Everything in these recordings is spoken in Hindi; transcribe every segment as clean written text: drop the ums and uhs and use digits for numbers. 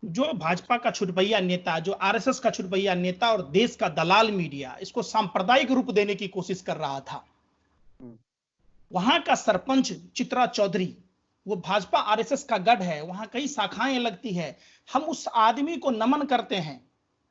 जो भाजपा का छुटभैया नेता, जो आरएसएस का छुटभैया नेता और देश का दलाल मीडिया इसको सांप्रदायिक रूप देने की कोशिश कर रहा था, वहां का सरपंच चित्रा चौधरी, वो भाजपा आरएसएस का गढ़ है, वहां कई शाखाएं लगती है। हम उस आदमी को नमन करते हैं,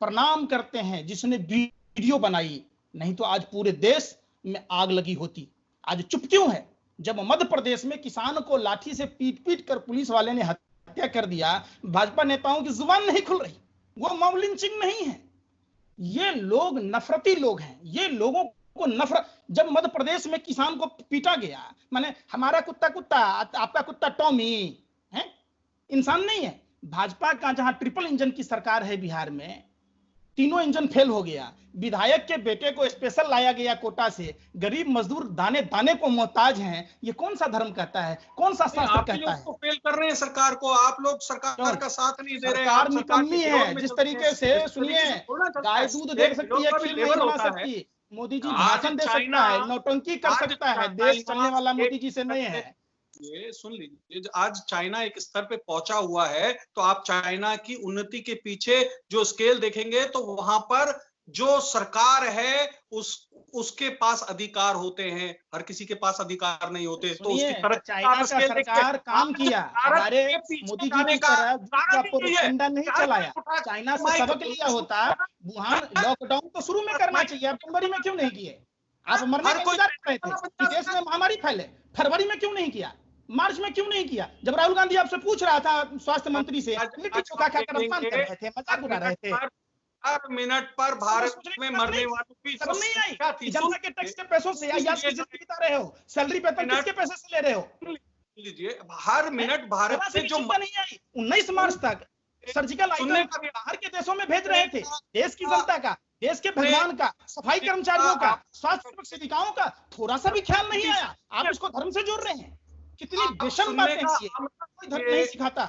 प्रणाम करते हैं जिसने वीडियो बनाई, नहीं तो आज पूरे देश में आग लगी होती। आज चुप क्यों है? जब मध्य प्रदेश में किसान को लाठी से पीट पीट कर पुलिस वाले ने हत्या कर दिया, भाजपा नेताओं की जुबान नहीं खुल रही। वो मॉब लिंचिंग नहीं है, ये लोग नफरती लोग हैं। ये लोगों को नफरत, जब मध्य प्रदेश में किसान को पीटा गया, माने हमारा कुत्ता कुत्ता, आपका कुत्ता टॉमी है, इंसान नहीं है। भाजपा का जहां ट्रिपल इंजन की सरकार है बिहार में, तीनों इंजन फेल हो गया, विधायक के बेटे को स्पेशल लाया गया कोटा से, गरीब मजदूर दाने दाने को मोहताज हैं। ये कौन सा धर्म कहता है, कौन सा शास्त्र कहता है? फेल कर रहे हैं सरकार को, आप लोग सरकार का साथ नहीं दे रहे हैं। सरकार निकम्मी है। जिस तरीके से, सुनिए, गाय दूध दे सकती है, खीर नहीं बना सकती। मोदी जी भाषण दे सकता है, नौटंकी कर सकता है, देश चलने वाला मोदी जी से नहीं है। ये सुन लीजिए, आज चाइना एक स्तर पे पहुंचा हुआ है, तो आप चाइना की उन्नति के पीछे जो स्केल देखेंगे तो वहां पर जो सरकार है उसके पास अधिकार होते हैं, हर किसी के पास अधिकार नहीं होते। तो उसकी तरफ चाइना का सरकार काम किया, हमारे मोदी जी की तरह नहीं चलाया। चाइना से सबक लिया होता, वुहान लॉकडाउन तो शुरू में करना चाहिए, आप फरवरी में क्यों नहीं किए? आप मरने का इंतजार कर रहे थे कि देश में महामारी फैले, फरवरी में क्यों नहीं किया? मार्च में क्यों नहीं किया? जब राहुल गांधी आपसे पूछ रहा था स्वास्थ्य मंत्री से, लिट्टी चोखा खाकर अपमान कर रहे थे, मजाक उड़ा रहे थे। हर मिनट पर भारत में मरने वालों की नहीं आई, जनता के टैक्स के पैसों से याद की जिंदगी बिता रहे हो, सैलरी पे किसके पैसे से ले रहे हो? लीजिए, हर मिनट भारत से जो नहीं आई। 19 मार्च तक सर्जिकल आइटम बाहर के देशों में भेज रहे थे, देश की जनता का, देश के भगवान का, सफाई कर्मचारियों का, स्वास्थ्य सेविकाओं का थोड़ा सा भी ख्याल नहीं आया। आप इसको धर्म से जोड़ रहे हैं, कितनी विषम बातें हैं ये, कोई धर्म नहीं सिखाता।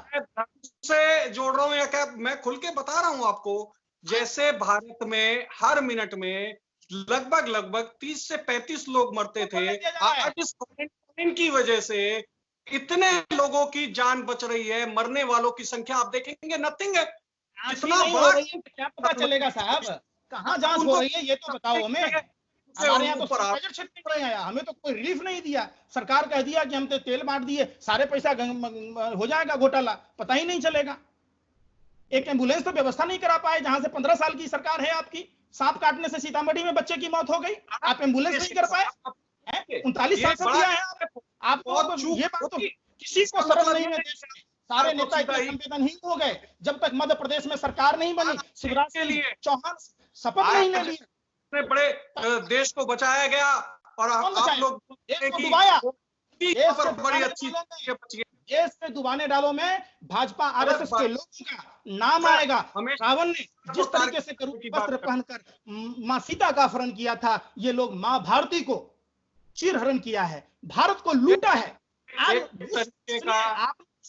से जोड़ रहा हूँ या क्या? मैं खुल के बता रहा हूँ आपको, जैसे भारत में हर मिनट में लगभग 30 से 35 लोग मरते थे, आज इस क्वारंटाइन की वजह से इतने लोगों की जान बच रही है। मरने वालों की संख्या आप देखेंगे नथिंग है। इतना बड़ा क्या पता चलेगा साहब, कहाँ जांच हो रही है ये तो बताओ हमें। हमारे यहाँ तो बजट छिड़ नहीं रहे हैं, हमें तो कोई रिलीफ नहीं दिया। सरकार कह दिया कि हम तो तेल बांट दिए, सारे पैसा हो जाएगा घोटाला, पता ही नहीं चलेगा। एक एम्बुलेंस तो व्यवस्था नहीं करा पाए, जहां से 15 साल की सरकार है आपकी। सांप काटने से सीतामढ़ी में बच्चे की मौत हो गई, आप एम्बुलेंस नहीं कर पाए। 39 सांसद दिया है आपको, ये बात तो किसी को समझ नहीं है। देश में सारे नेता इतने संवेदनहीन हो गए, जब तक मध्य प्रदेश में सरकार नहीं बनी, शिवराज सिंह चौहान शपथ नहीं ले ली। इतने बड़े देश को बचाया गया और आप लोग डुबाया, बड़ी अच्छी देश में डुबाने डालो में भाजपा आरएसएस के लोगों का नाम आएगा। रावण ने जिस तरीके से करूण वस्त्र पहनकर मां सीता का अपहरण किया था, ये लोग मां भारती को चीरहरण किया है, भारत को लूटा है।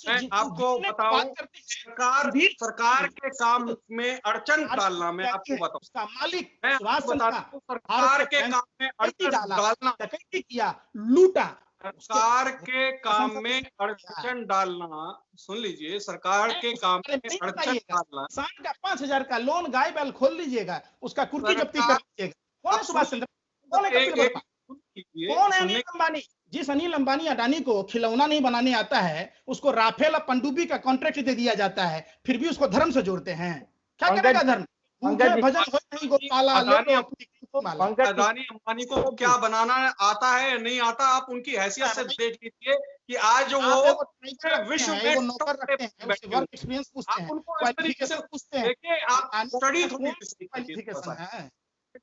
मैं आपको बताऊं, सरकार के काम में अड़चन डालना, मैं आपको बताऊं, मालिक सरकार के काम में अड़चन डालना, किया, लूटा। सरकार के काम में अड़चन डालना, सुन लीजिए, सरकार के काम में अड़चन डालना। किसान का 5,000 का लोन, गाय बैल खोल लीजिएगा, उसका कुर्की जब्ती कर लीजिएगा। कौन है सुभाष चंद्र, कौन है अनिल अंबानी? जिस अनिल अंबानी अडानी को खिलौना नहीं बनाने आता है, उसको राफेल और पनडुब्बी का कॉन्ट्रैक्ट दे दिया जाता है, फिर भी उसको धर्म से जोड़ते हैं। क्या करेगा धर्म? भजन हो नहीं, गोपाला अदानी अंबानी को क्या बनाना आता है नहीं आता, आप उनकी हैसियत से देख लीजिए कि आज वो विश्व में नौकर रखते हैं, वर्क एक्सपीरियंस पूछते हैं, क्वालिफिकेशन पूछते हैं। देखिए, आप स्टडी थोड़ी क्वालिफिकेशन है।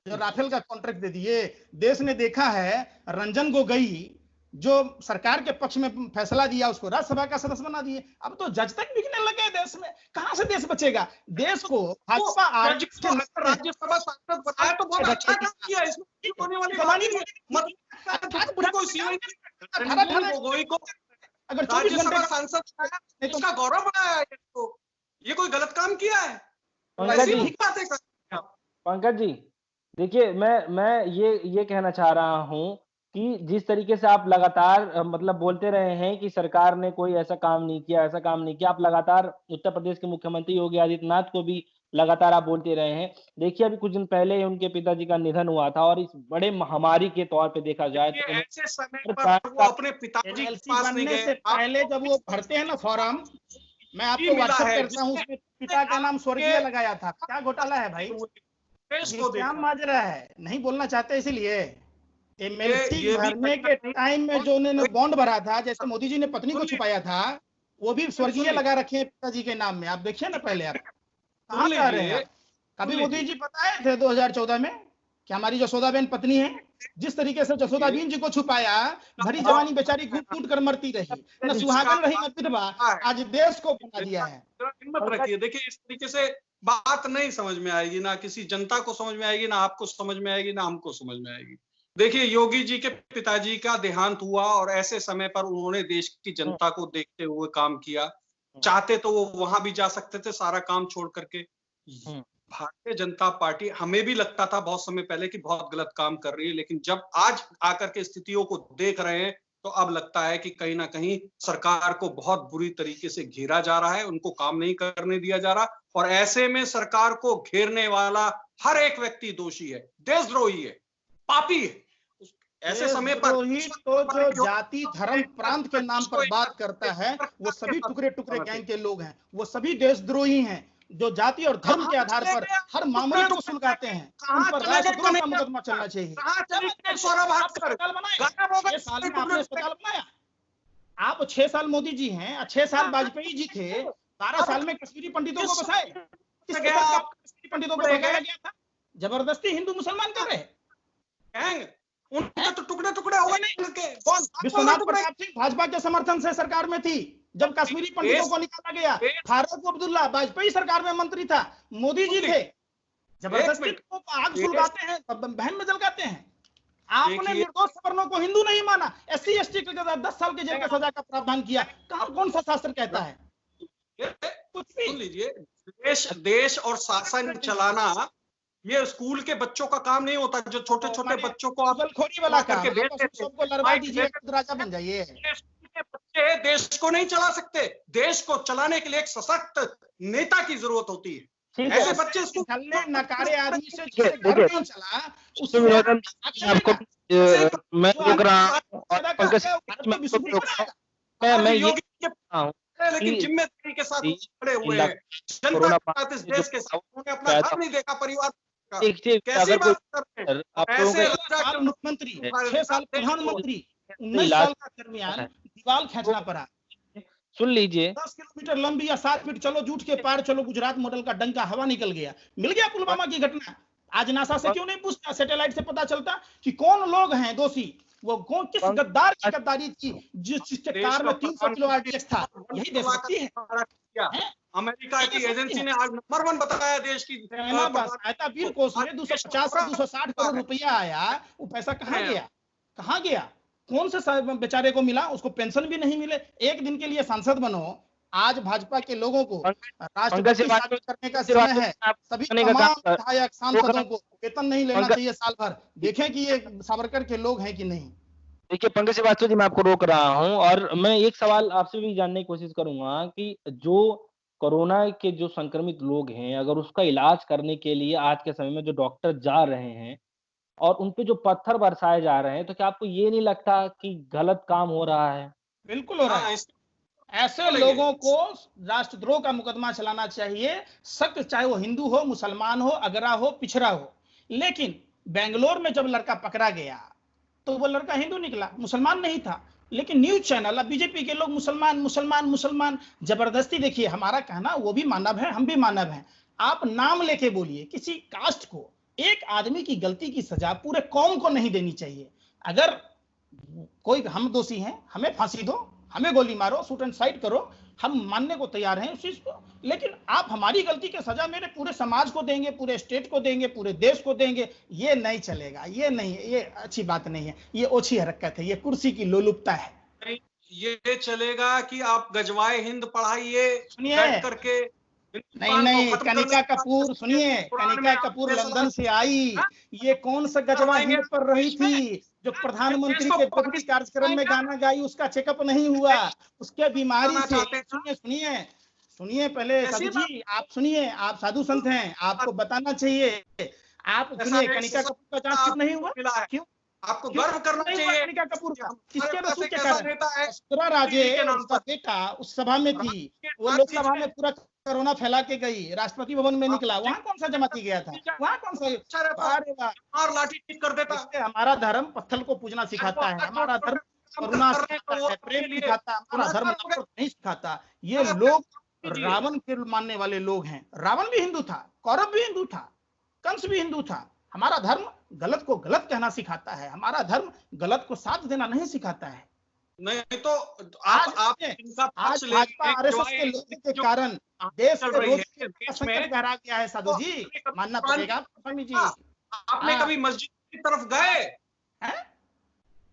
जो राफेल का कॉन्ट्रैक्ट दे दिए, देश ने देखा है। रंजन गोगोई जो सरकार के पक्ष में फैसला दिया, उसको राज्यसभा का सदस्य बना दिए। अब तो जज तक बिकने लगे देश में, कहां से देश बचेगा? देश को भाजपा राज्यसभा सांसद बताया तो बहुत अच्छा काम किया, इसमें होने वाली गोगोई को अगर राज्यसभा सांसद इसका गौरव बनाया, ये कोई गलत काम किया है? पंकज जी देखिए, मैं ये कहना चाह रहा हूं कि जिस तरीके से आप लगातार मतलब बोलते रहे हैं कि सरकार ने कोई ऐसा काम नहीं किया, ऐसा काम नहीं किया, आप लगातार उत्तर प्रदेश के मुख्यमंत्री योगी आदित्यनाथ को भी लगातार आप बोलते रहे हैं। देखिए अभी कुछ दिन पहले उनके पिताजी का निधन हुआ था और इस बड़े महामारी के तौर पे देखा जाए तो ऐसे समय पर वो अपने पिताजी के पास नहीं गए। से पहले जब वो भरते हैं ना फॉर्म, मैं आपको व्हाट्सएप करता हूँ, उसमें पिता का नाम स्वर्गीय लगाया था। क्या घोटाला है भाई, ये क्या माजरा है, नहीं बोलना चाहते इसीलिए। एमएलसी भरने के टाइम में जो उन्होंने बॉन्ड भरा था, जैसे मोदी जी ने पत्नी को छुपाया था, वो भी स्वर्गीय लगा रखे हैं पिताजी के नाम में। आप देखिए ना पहले, आप कहाँ जा रहे हैं। कभी मोदी जी बताए थे 2014 में कि हमारी जसोदाबेन पत्नी है, जिस तरीके से जसोदाबेन जी को छुपाया, भरी जवानी बेचारी घूट घूट कर मरती रही, न सुहागन रही न विधवा, आज देश को बना दिया है। हिम्मत रखिए। देखिए इस तरीके से बात नहीं समझ में आएगी, ना किसी जनता को समझ में आएगी, ना आपको समझ में आएगी, ना हमको समझ में आएगी। देखिए योगी जी के पिताजी का देहांत हुआ और ऐसे समय पर उन्होंने देश की जनता को देखते हुए काम किया। चाहते तो वो वहां भी जा सकते थे सारा काम छोड़ करके। भारतीय जनता पार्टी, हमें भी लगता था बहुत समय पहले कि बहुत गलत काम कर रही है, लेकिन जब आज आकर के स्थितियों को देख रहे हैं तो अब लगता है कि कहीं ना कहीं सरकार को बहुत बुरी तरीके से घेरा जा रहा है, उनको काम नहीं करने दिया जा रहा। और ऐसे में सरकार को घेरने वाला हर एक व्यक्ति दोषी है, देशद्रोही है, पापी है। ऐसे समय पर तो जो जाति धर्म प्रांत के नाम पर बात करता है, वो सभी टुकड़े टुकड़े गैंग के लोग हैं, वो सभी देशद्रोही हैं, जो जाति और धर्म के आधार पर हर मामले को सुलगाते हैं। उन पर राष्ट्रद्रोह का मुकदमा चलना चाहिए। 6 साल में आपने अस्पताल बनाया, आप 6 साल मोदी जी हैं, 6 साल वाजपेयी जी थे, 12 साल में कश्मीरी पंडितों को बसाए। किस कश्मीरी पंडितों को बसाया गया था? जबरदस्ती हिंदू मुसलमान कर रहे, उनके तो टुकड़े टुकड़े हो गए। विश्वनाथ प्रताप सिंह भाजपा के समर्थन से सरकार में थी जब कश्मीरी पंडितों को निकाला गया। फारूक अब्दुल्ला वाजपेयी सरकार में मंत्री था, मोदी जी थे। जबरदस्ती को आग सुलगाते हैं, बहन में जलगाते हैं। आपने निर्दोष सवर्णों को हिंदू नहीं माना, SC ST के 10 साल के जेल का सजा का प्रावधान किया। कौन सा शास्त्र कहता है? कुछ भी सुन लीजिए। देश और शासन चलाना ये स्कूल के बच्चों का काम नहीं होता, जो छोटे छोटे बच्चों को आप खोरी वाला करके सबको लड़वा दीजिए, खुद राजा बन जाइए। बच्चे देश को नहीं चला सकते। देश को चलाने के लिए एक सशक्त नेता की जरूरत होती है। ऐसे बच्चे नकारे आदमी से घर नहीं चला, उससे मैं रोक रहा हूँ, लेकिन जिम्मेदारी के साथ खड़े हुए हैं, जनता के साथ, इस देश के साथ। उन्होंने अपना घर नहीं देखा, परिवार कैसी बात करते हैं? ऐसे मुख्यमंत्री, 6 साल प्रधानमंत्री, 19 साल का दरमियान दीवार खींचना पड़ा। सुन लीजिए, 10 किलोमीटर लंबी या 7 फीट चलो, झूठ के पार चलो, गुजरात मॉडल का डंका हवा निकल गया। मिल गया पुलवामा की घटना। आज नासा से क्यों नहीं पूछता? सैटेलाइट से पता चलता कि कौन लोग हैं दोषी, वो कौन किस गद्दार की गद्दारी थी, जिसके कार में 300 किलो RTX था। यही देशभक्ति है। अमेरिका की एजेंसी ने आज नंबर 1 बताया देश की। सहायता वीर कोष में 250 से 260 करोड़ रुपया आया, वो पैसा कहाँ गया? कहाँ गया? कौन से बेचारे को मिला? उसको पेंशन भी नहीं मिले। एक दिन के लिए सांसद बनो। आज भाजपा के लोगों को राष्ट्रपति करने का समय है। सभी तमाम विधायक सांसदों को वेतन नहीं लेना चाहिए साल भर। देखें कि ये सावरकर के लोग हैं कि नहीं। देखिए पंकज श्रीवास्तव जी, मैं आपको रोक रहा हूं और मैं एक सवाल आपसे भी जानने की कोशिश करूंगा कि जो कोरोना के जो संक्रमित लोग हैं, अगर उसका इलाज करने के लिए आज के समय में जो डॉक्टर जा रहे हैं और उन पे जो पत्थर बरसाए जा रहे हैं, तो क्या आपको ये नहीं लगता कि गलत काम हो रहा है? बिल्कुल हो रहा है। ऐसे लोगों को राष्ट्रद्रोह का मुकदमा चलाना चाहिए, सख्त, चाहे वो हिंदू हो, मुसलमान हो, अगरा हो, पिछड़ा हो। लेकिन बेंगलोर में जब लड़का पकड़ा गया तो वो लड़का हिंदू निकला, मुसलमान नहीं था। लेकिन न्यूज चैनल, अब बीजेपी के लोग मुसलमान मुसलमान मुसलमान जबरदस्ती। देखिए हमारा कहना, वो भी मानव है, हम भी मानव हैं। आप नाम लेके बोलिए, किसी कास्ट को, एक आदमी की गलती की सजा पूरे कौम को नहीं देनी चाहिए। अगर कोई हम दोषी हैं, हमें फांसी दो, हमें गोली मारो, शूट एंड साइड करो, हम मानने को तैयार हैं उस चीज को। लेकिन आप हमारी गलती की सजा मेरे पूरे समाज को देंगे, पूरे स्टेट को देंगे, पूरे देश को देंगे, ये नहीं चलेगा। ये नहीं, ये अच्छी बात नहीं है, ये ओछी हरकत है, ये कुर्सी की लोलुपता है। ये चलेगा कि आप गजवाए हिंद पढ़ाइए करके नहीं, कनिका कपूर सुनिए, कनिका कपूर लंदन से आई, ये कौन सा गजवा हिंद पर रही थी जो प्रधानमंत्री के विरोधी कार्यक्रम में गाना गाई, उसका चेकअप नहीं हुआ, उसके बीमारी से। सुनिए पहले साधु जी, आप सुनिए, आप साधु संत हैं, आपको बताना चाहिए। आप सुनिए, कनिका कपूर का जांच क्यों नहीं हुआ? क्यों? आपको गर्व करना चाहिए कनिका कपूर का। किसके रसूख के कारण? वसुंधरा राजे, उसका बेटा उस सभा में थी, वो लोकसभा में पूरा कोरोना फैला के गई, राष्ट्रपति भवन में निकला, वहाँ कौन सा जमाती गया था? वहाँ कौन सा? और लाठी ठीक कर देता। हमारा धर्म पत्थर को पूजना सिखाता है, हमारा धर्म करुणा सिखाता है, प्रेम सिखाता है, हमारा धर्म नफरत नहीं सिखाता। ये लोग रावण के मानने वाले लोग हैं। रावण भी हिंदू था, कौरव भी हिंदू था, कंस भी हिंदू था। हमारा धर्म गलत को गलत कहना सिखाता है, हमारा धर्म गलत को साथ देना नहीं सिखाता है। नहीं तो आज भाजपा आरएसएस के लोगों के कारण देश के संकट गहरा गया है। साधु जी मानना पड़ेगा। स्वामी जी, आपने कभी मस्जिद की तरफ गए?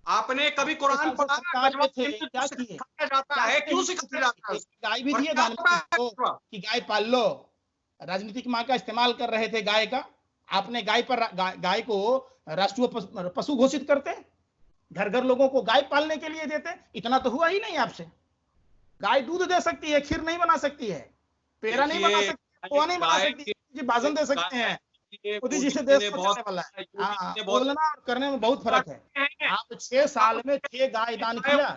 आपने कभी कुरान पढ़ा? क्या किए? जाता है, क्यों सिखाया जाता है? गाय भी दिए कि गाय पाल लो। राजनीतिक माँ का इस्तेमाल कर रहे थे गाय का। आपने गाय को राष्ट्रीय पशु घोषित करते, घर घर लोगों को गाय पालने के लिए देते। इतना तो हुआ ही नहीं आपसे। गाय दूध दे सकती है, खीर नहीं बना सकती है, पेड़ा नहीं बना सकती है, पोहा नहीं बना सकती है, जी भाषण दे सकते हैं। मोदी जी से देश को चलने वाला है। हाँ, बोलना और करने में बहुत फर्क है। आप 6 साल में 6 गाय दान किया,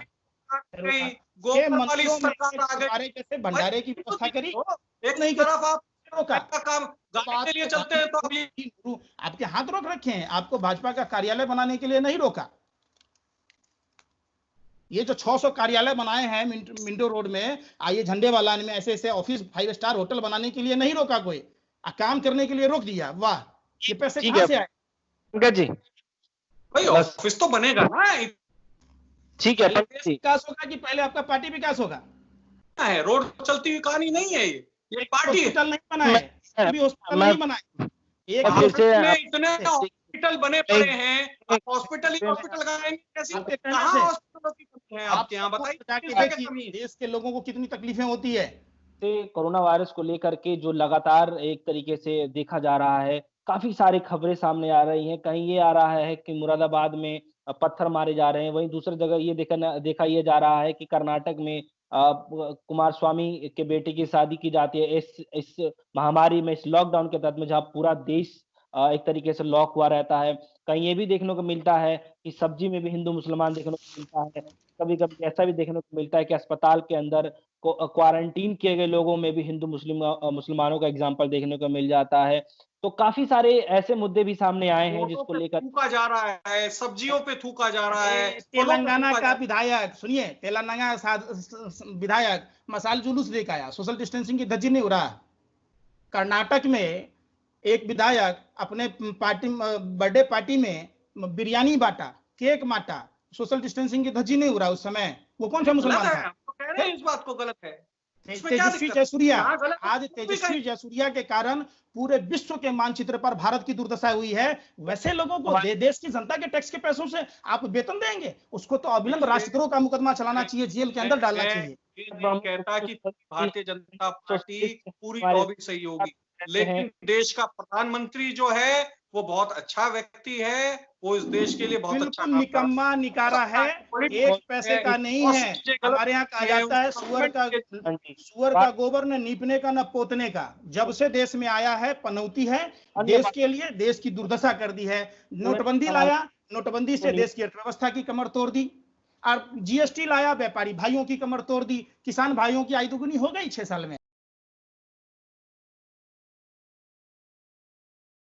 6 मंत्रियों में कैसे भंडारे की व्यवस्था करी? एक नहीं तरफ आप रोका काम गाने के लिए चलते हैं तो अभी आपके हाथ रोक रखे हैं, आपको भाजपा का कार्यालय बनाने के लिए नहीं रोका। ये जो 600 कार्यालय बनाए हैं मिंटो रोड में, आइए झंडे वाला में ऐसे ऑफिस 5 स्टार होटल बनाने के लिए नहीं रोका कोई, काम करने के लिए रोक दिया। वाह, ये पैसे कहां से आए? पंकज जी भाई ऑफिस तो बनेगा ना। ठीक है, विकास होगा कि पहले आपका पार्टी विकास होगा? है रोड चलती हुई कहानी नहीं है। ये पार्टी हॉस्पिटल नहीं बना है, अभी हॉस्पिटल नहीं बना है। एक इतने हॉस्पिटल बने पड़े हैं, हॉस्पिटल ही हॉस्पिटल लगाएंगे कैसे? कहां हॉस्पिटल है आपके यहाँ? बताइए देश के लोगों को कितनी तकलीफें होती है। कोरोना वायरस को लेकर के जो लगातार एक तरीके से देखा जा रहा है, काफी सारी खबरें सामने आ रही हैं। कहीं ये आ रहा है कि मुरादाबाद में पत्थर मारे जा रहे हैं, वहीं दूसरी जगह ये देखा ये जा रहा है कि कर्नाटक में कुमार स्वामी के बेटे की शादी की जाती है इस महामारी में, इस लॉकडाउन के तहत में, जहाँ पूरा देश एक तरीके से लॉक हुआ रहता है। कहीं ये भी देखने को मिलता है कि सब्जी में भी हिंदू मुसलमान देखने को मिलता है। कभी कभी ऐसा भी देखने को मिलता है कि अस्पताल के अंदर क्वारंटीन किए गए लोगों में भी हिंदू मुसलमानों का एग्जाम्पल देखने को मिल जाता है। तो काफी सारे ऐसे मुद्दे भी सामने आए हैं जिसको लेकर थूका जा रहा है, सब्जियों पे थूका जा रहा है। तेलंगाना का विधायक, सुनिए, तेलंगाना विधायक मसाल जुलूस लेकर आया, सोशल डिस्टेंसिंग की धज्जी नहीं उड़ा। कर्नाटक में एक विधायक अपने बर्थडे पार्टी में बिरयानी बांटा, केक बांटा, सोशल डिस्टेंसिंग की धज्जी नहीं उड़ा उस समय। वो कौन सा मुसलमान था? कह रहे हैं इस बात को गलत है। तेजस्वी जयसूर्या, आज तेजस्वी जयसूर्या के कारण पूरे विश्व के मानचित्र पर भारत की दुर्दशा हुई है। वैसे लोगों को देश की जनता के टैक्स के पैसों से आप वेतन देंगे? उसको तो अविलंब राष्ट्रद्रोह का मुकदमा चलाना चाहिए, जेल के अंदर डालना चाहिए। कहता कि भारतीय जनता पार्टी पूरी लॉबी सही होगी, लेकिन देश का प्रधानमंत्री जो है वो बहुत अच्छा व्यक्ति है, वो इस देश के लिए बहुत अच्छा निकम्मा निकारा है, एक पैसे का नहीं है। हमारे यहाँ कहा जाता है सुअर का गोबर न नीपने का न पोतने का। जब से देश में आया है पनौती है देश के लिए, देश की दुर्दशा कर दी है। नोटबंदी लाया, नोटबंदी से देश की अर्थव्यवस्था की कमर तोड़ दी, और जीएसटी लाया, व्यापारी भाइयों की कमर तोड़ दी, किसान भाइयों की आय दुगुनी हो गई 6 साल में।